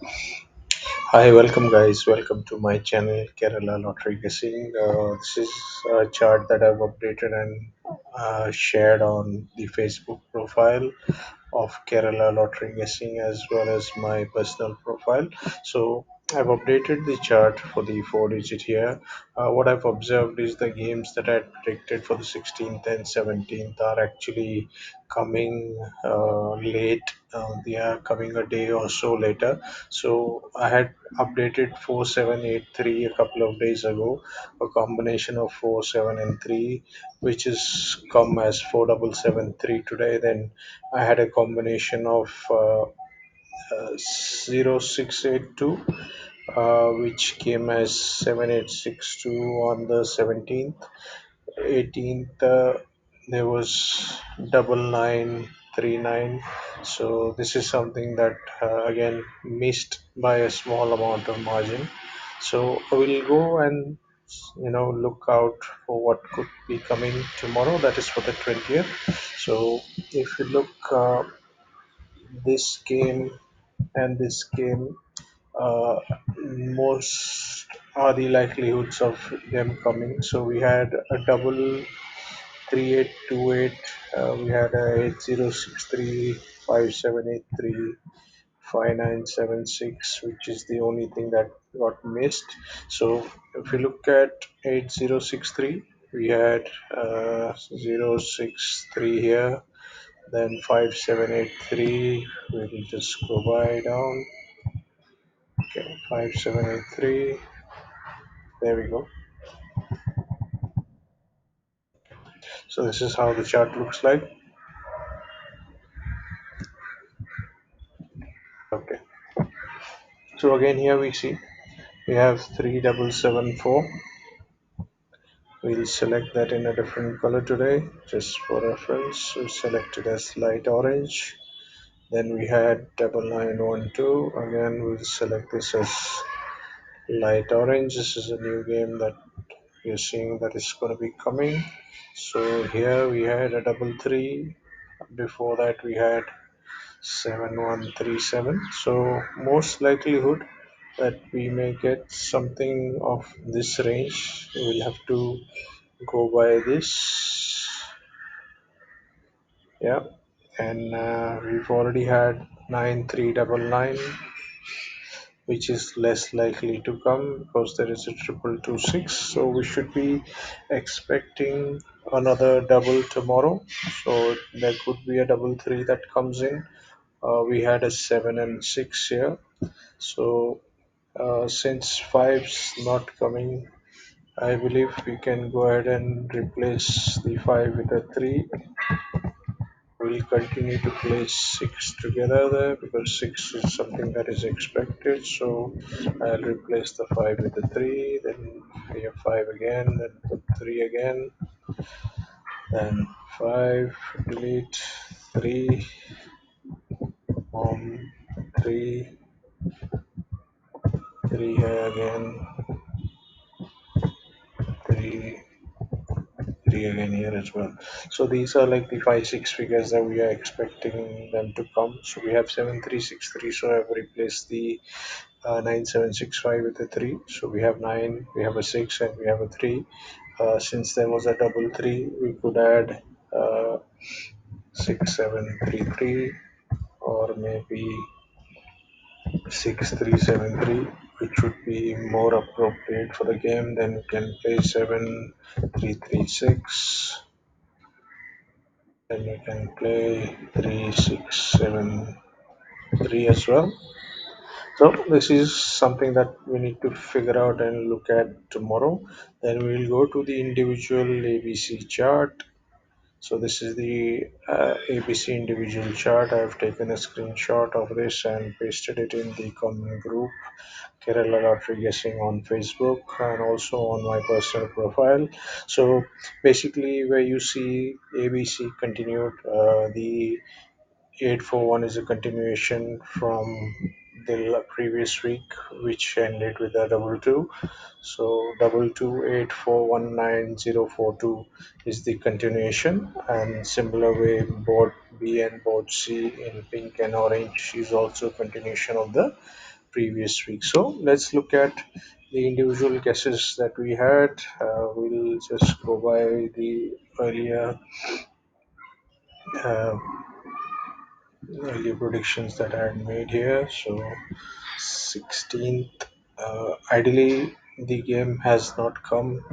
Hi, welcome guys. Welcome to my channel Kerala Lottery Guessing. This is a chart that I've updated and shared on the Facebook profile of Kerala Lottery Guessing as well as my personal profile. So I've updated the chart for the four digit here. What I've observed is the games that I had predicted for the 16th and 17th are actually coming late. They are coming a day or so later. So I had updated 4783 a couple of days ago, a combination of 47 and 3, which is come as 4773 today. Then I had a combination of 0682, which came as 7862 on the 17th. 18th, there was 9939. So this is something that again missed by a small amount of margin. So I will go and look out for what could be coming tomorrow. That is for the 20th. So if you look this game and this game, uh, most are the likelihoods of them coming. So we had a double 3828, we had a 8063, 5783, 5976, which is the only thing that got missed. So if you look at 8063, we had 063 here, then 5783. We'll just go by down. Okay, 5783. There we go. So this is how the chart looks like. Okay. So again here we see we have 3774. We'll select that in a different color today, just for reference. We select it as light orange. Then we had 9912. Again, we'll select this as light orange. This is a new game that we are seeing that is going to be coming. So here we had a double three. Before that we had 7137. So most likelihood that we may get something of this range. We'll have to go by this. Yeah, and we've already had 9399, which is less likely to come because there is a 2226. So we should be expecting another double tomorrow. So there could be a double three that comes in. We had a 7 and 6 here. So since five's not coming, I believe we can go ahead and replace the 5 with a 3. We'll continue to place 6 together there because 6 is something that is expected. So I'll replace the 5 with the 3, then we have 5 again, then put 3 again, then 5, delete 3, 3, 3 here again, 3, 3 again here as well. So these are like the 5 6 figures that we are expecting them to come. So we have 7363. So I've replaced the 9765 with a 3. So we have 9, we have a 6, and we have a 3. Since there was a double 3, we could add 6733, or maybe 6373, which would be more appropriate for the game. Then we can play 7336. Then you can play 3673 as well. So this is something that we need to figure out and look at tomorrow. Then we'll go to the individual ABC chart. So this is the ABC individual chart. I've taken a screenshot of this and pasted it in the common group Kerala Lottery Guessing on Facebook and also on my personal profile. So basically, where you see ABC continued, the 841 is a continuation from the previous week, which ended with a double two. So 2228419042 is the continuation, and similar way board B and board C in pink and orange is also continuation of the previous week. So let's look at the individual guesses that we had. We'll just go by the uh, earlier predictions that I had made here. So 16th, ideally the game has not come.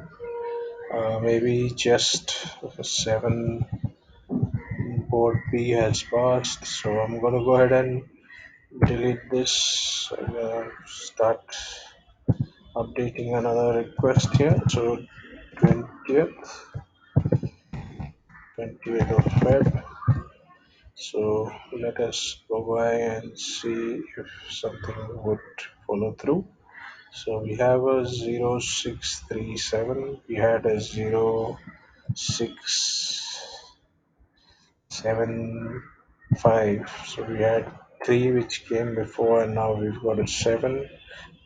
Maybe just 7 board B has passed. So I'm gonna go ahead and delete this and start updating another request here. So 20th, 20th of Feb. So let us go by and see if something would follow through. So we have a 0637. We had a 0675. So we had three which came before, and now we've got a seven.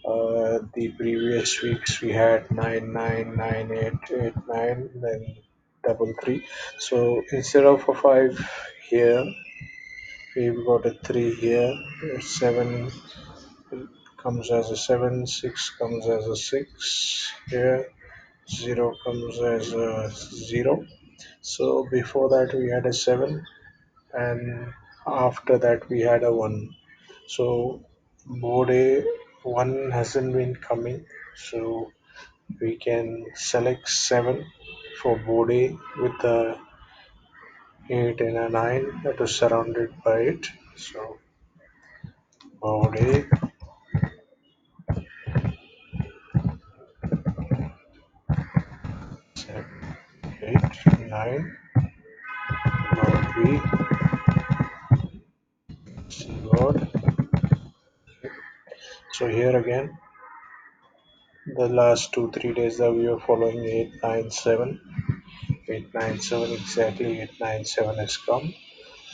The previous weeks we had 999889, then double three. So instead of a five here, we've got a three here. Seven comes as a seven, six comes as a six here, zero comes as a zero. So before that we had a seven, and after that we had a one. So board A one hasn't been coming, so we can select 7 for board A with a 8 and a 9 that is surrounded by it. So board A, 7, 8, 9, board B, C board. So here again, the last 2 3 days that we were following 897, 897 exactly 897 has come.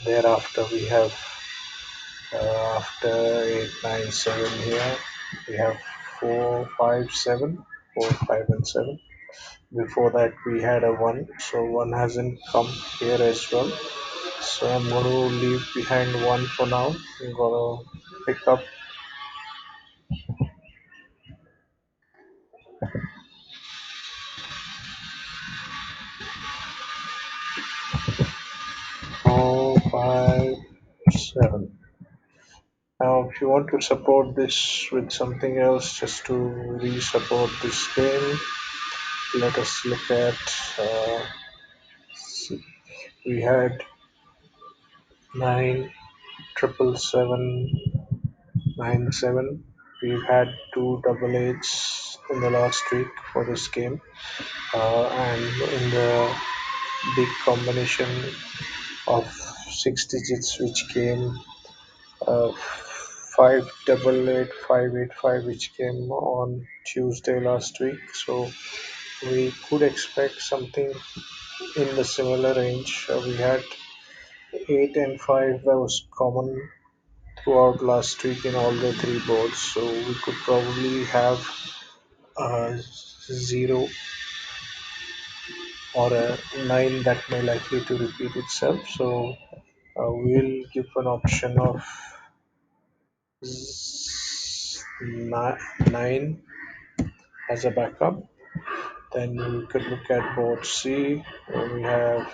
Thereafter we have after 897 here, we have 457, 4, 5, and 7. Before that, we had a 1, so 1 hasn't come here as well. So I'm going to leave behind 1 for now. I'm going to pick up 4, 5, 7. Now, if you want to support this with something else, just to re support this game, let us look at. We had 9 triple seven 9-7. We've had two double eights in the last week for this game, and in the big combination of six digits, which came uh, 5 8 8 5 8 5, which came on Tuesday last week. So we could expect something in the similar range. We had 8 and 5 that was common throughout last week in all the three boards. So we could probably have a 0 or a 9 that may likely to repeat itself. So we'll give an option of 9 as a backup. Then we could look at board C where we have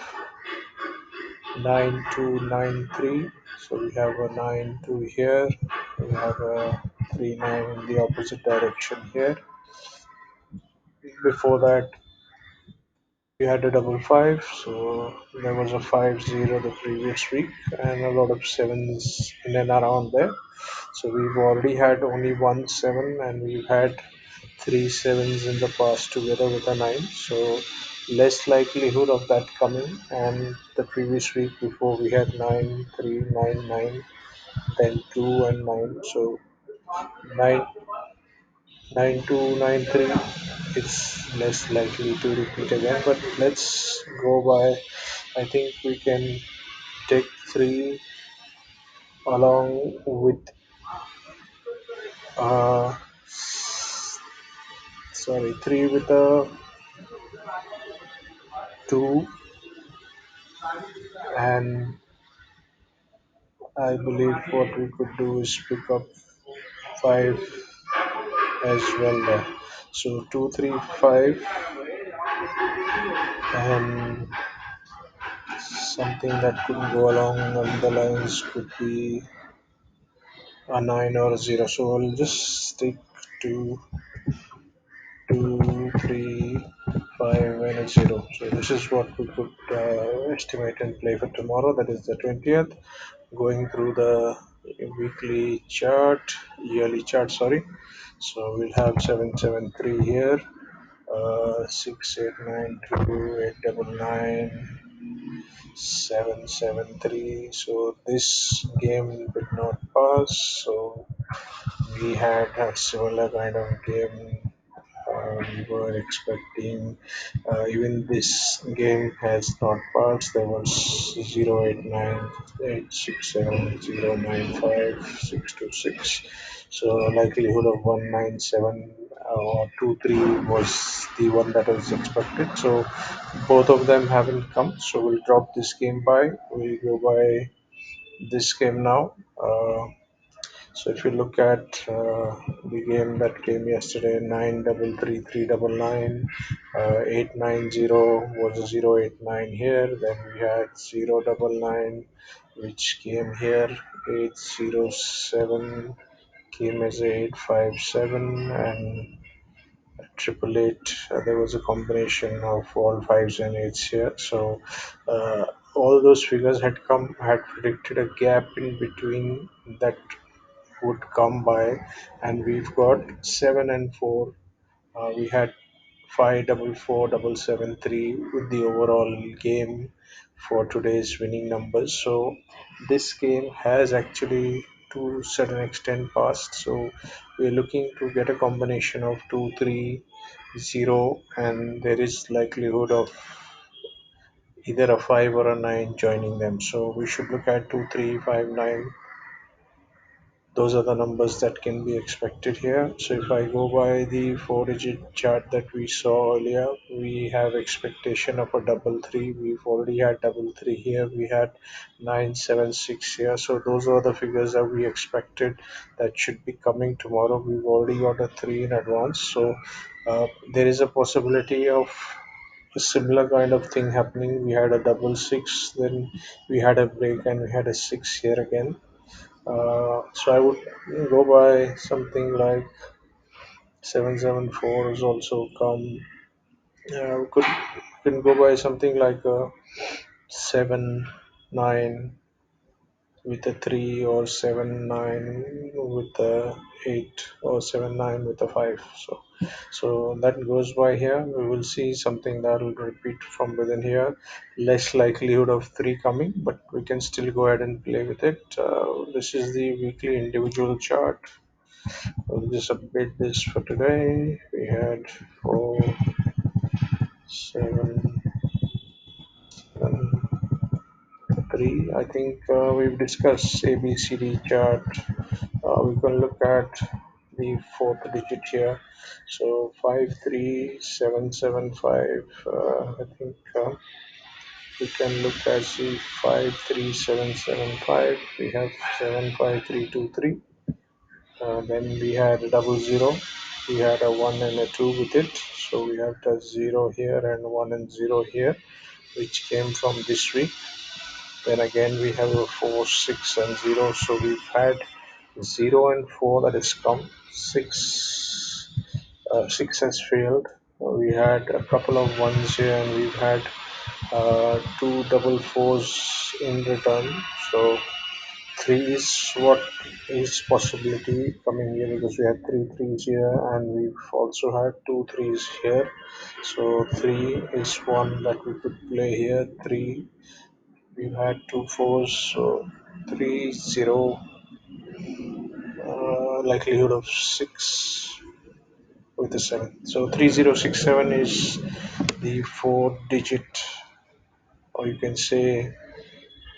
9293. So we have a 92 here. We have a 39 in the opposite direction here. Before that, we had a double five, so there was a 5-0 the previous week, and a lot of sevens in and around there. So we've already had only one seven, and we've had three sevens in the past together with a nine. So less likelihood of that coming. And the previous week before we had 9 3 9 9, then 2 and 9. So 9 9293, it's less likely to repeat again. But let's go by. I think we can take three along with uh sorry, three with a two, and I believe what we could do is pick up 5 as well there. So 235 and something that could go along on the lines could be a 9 or a 0. So I'll just stick to 235 and a 0. So this is what we could estimate and play for tomorrow. That is the 20th. Going through the weekly chart, yearly chart, sorry. So we'll have 773 here, 6892, 773. So this game did not pass. So we had a similar kind of game we were expecting. Even this game has not passed. There was 089 867 095 626. So likelihood of 197 or 23 was the one that was expected. So both of them haven't come. So we'll drop this game by. We'll go by this game now. So if you look at the game that came yesterday, 933 399, 890 was a 089 here. Then we had 099, which came here. 807 came as 857, and triple eight. There was a combination of all fives and eights here. So all those figures had predicted a gap in between that would come by, and we've got 7 and 4. We had 5 4 4 7 7 3 with the overall game for today's winning numbers. So this game has actually to certain extent passed. So we're looking to get a combination of 2 3 0, and there is likelihood of either a 5 or a 9 joining them. So we should look at 2 3 5 9. Those are the numbers that can be expected here. So if I go by the 4 digit chart that we saw earlier, we have expectation of a double three. We've already had double three here. We had 976 here. So those are the figures that we expected that should be coming tomorrow. We've already got a three in advance. So there is a possibility of a similar kind of thing happening. We had a double six, then we had a break, and we had a six here again. So I would go by something like 774 has also come. We can go by something like 7 9 with a 3, or 7 9 with a 8, or 7 9 with a 5. So that goes by here. We will see something that will repeat from within here. Less likelihood of 3 coming, but we can still go ahead and play with it. This is the weekly individual chart. We'll just update this for today. We had 4, 7, 3. I think we've discussed ABCD chart. We can look at the fourth digit here. So 53775. I think we can look at the 53775. We have 75323. Then we had a double zero. We had a one and a two with it. So we have the zero here and one and zero here, which came from this week. Then again we have a four, six, and zero. So we've had zero and four that has come. Six has failed. We had a couple of ones here, and we've had two double fours in return. So three is what is possibility coming here, because we had three threes here and we've also had two threes here. So three is one that we could play here. Three, we've had two fours, so 3 0, likelihood of six with a seven. So 3067 is the four digit, or you can say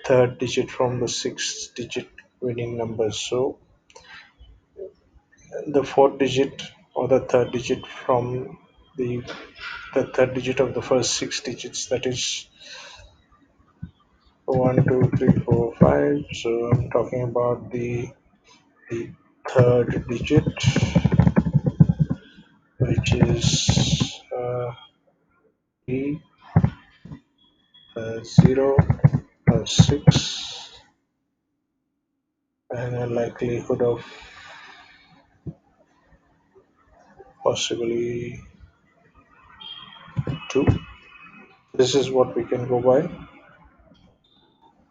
third digit from the six digit winning numbers. So the fourth digit, or the third digit from the the third digit of the first six digits, that is 1 2 3 4 5. So I'm talking about the third digit, which is three, 0, 6, and a likelihood of possibly 2. This is what we can go by,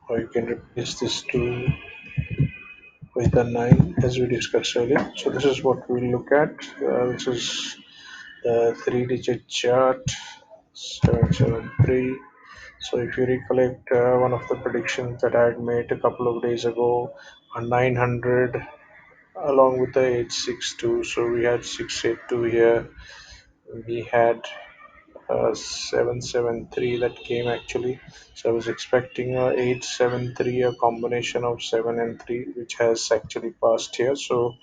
or you can replace this 2 with a 9 as we discussed earlier. So this is what we'll look at. This is the 3-digit chart 773. So if you recollect one of the predictions that I had made a couple of days ago on 900 along with the 862, so we had 682 here, we had 773 that came actually. So I was expecting a 873, a combination of 7 and 3, which has actually passed here. So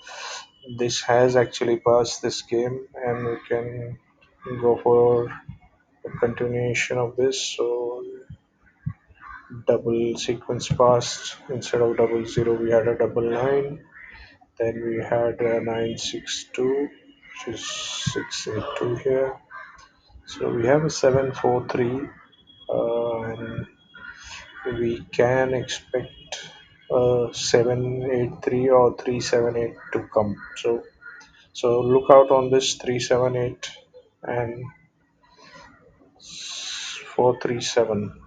this has actually passed this game, and we can go for a continuation of this. So double sequence passed, instead of double zero we had a double nine, then we had a 962, which is 682 here. So we have a 743, and we can expect 783 or 378 to come. So look out on this 378 and 437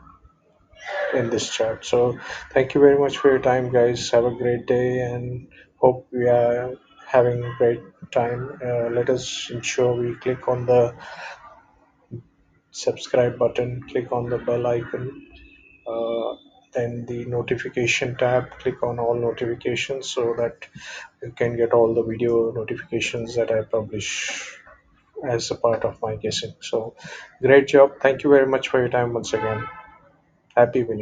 in this chart. So thank you very much for your time, guys. Have a great day, and hope we are having a great time. Let us ensure we click on the subscribe button, click on the bell icon, uh, then the notification tab, click on all notifications so that you can get all the video notifications that I publish as a part of my guessing. So great job. Thank you very much for your time once again. Happy winning.